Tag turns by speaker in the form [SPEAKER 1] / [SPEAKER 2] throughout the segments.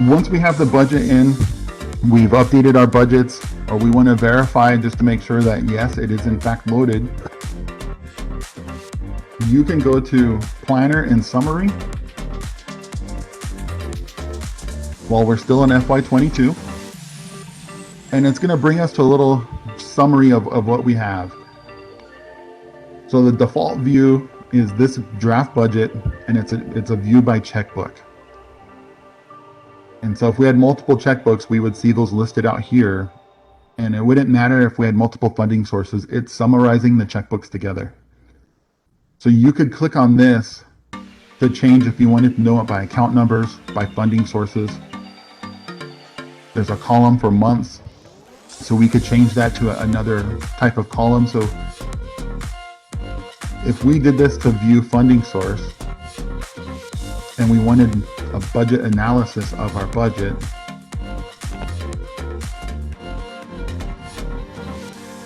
[SPEAKER 1] Once we have the budget in, we've updated our budgets, or we want to verify just to make sure that yes, it is in fact loaded. You can go to Planner and Summary while we're still in FY22, and it's going to bring us to a little summary of what we have. So the default view is this draft budget, and it's a view by checkbook. And so if we had multiple checkbooks, we would see those listed out here, and it wouldn't matter if we had multiple funding sources. It's summarizing the checkbooks together. So you could click on this to change if you wanted to know it by account numbers, by funding sources. There's a column for months, so we could change that to another type of column. So if we did this to view funding source and we wanted a budget analysis of our budget,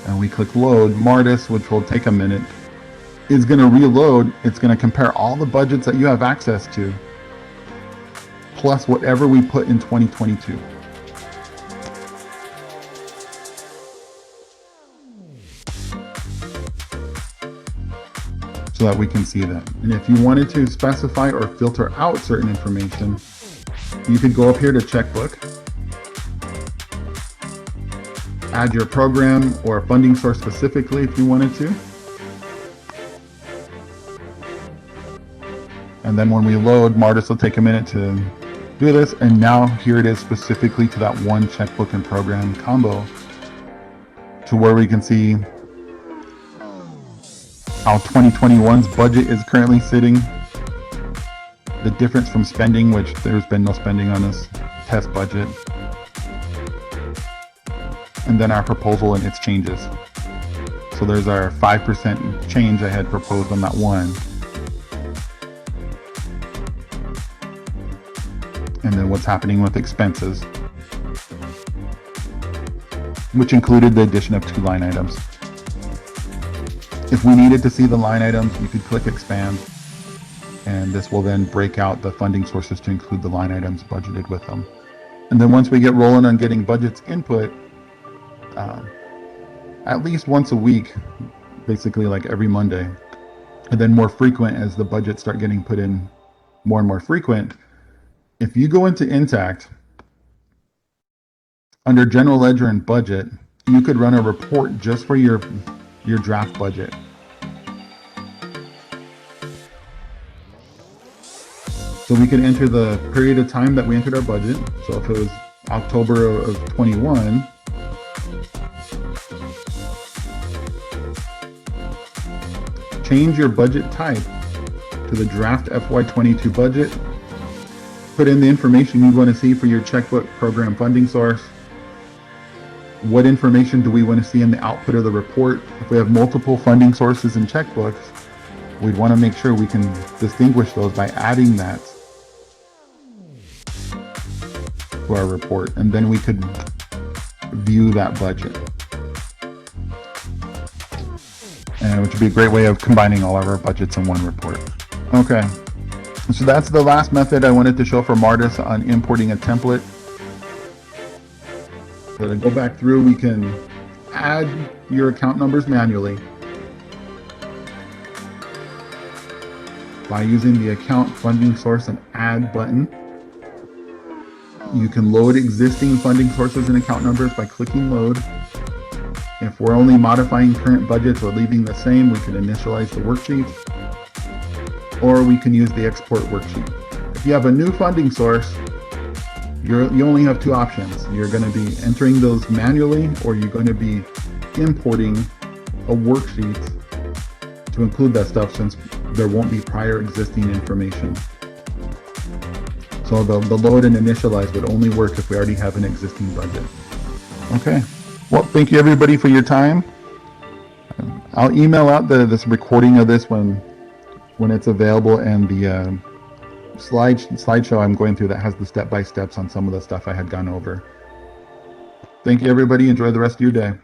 [SPEAKER 1] and we click load, Martus, which will take a minute, is going to reload. It's going to compare all the budgets that you have access to plus whatever we put in 2022. So that we can see that. And if you wanted to specify or filter out certain information, you could go up here to checkbook, add your program or funding source specifically if you wanted to. And then when we load, Martus will take a minute to do this. And now here it is specifically to that one checkbook and program combo, to where we can see how 2021's budget is currently sitting, the difference from spending, which there's been no spending on this test budget, and then our proposal and its changes. So there's our 5% change I had proposed on that one. And then what's happening with expenses, which included the addition of 2 line items. If we needed to see the line items, you could click expand, and this will then break out the funding sources to include the line items budgeted with them. And then once we get rolling on getting budgets input, at least once a week, basically like every Monday, and then more frequent as the budgets start getting put in more and more frequent. If you go into Intact, under General Ledger and Budget, you could run a report just for your draft budget. So we could enter the period of time that we entered our budget. So if it was October of 21, change your budget type to the draft FY22 budget. Put in the information you want to see for your checkbook, program, funding source. What information do we want to see in the output of the report? If we have multiple funding sources and checkbooks, we'd want to make sure we can distinguish those by adding that to our report, and then we could view that budget. And which would be a great way of combining all of our budgets in one report. Okay, so that's the last method I wanted to show for Martus on importing a template. So to go back through, we can add your account numbers manually by using the account, funding source, and add button. You can load existing funding sources and account numbers by clicking load. If we're only modifying current budgets or leaving the same, we can initialize the worksheet, or we can use the export worksheet. If you have a new funding source, you only have 2 options. You're going to be entering those manually, or you're going to be importing a worksheet to include that stuff, since there won't be prior existing information. So the load and initialize would only work if we already have an existing budget. Okay, well, thank you everybody for your time. I'll email out this recording of this when it's available, and the slideshow I'm going through that has the step-by-steps on some of the stuff I had gone over. Thank you everybody. Enjoy the rest of your day.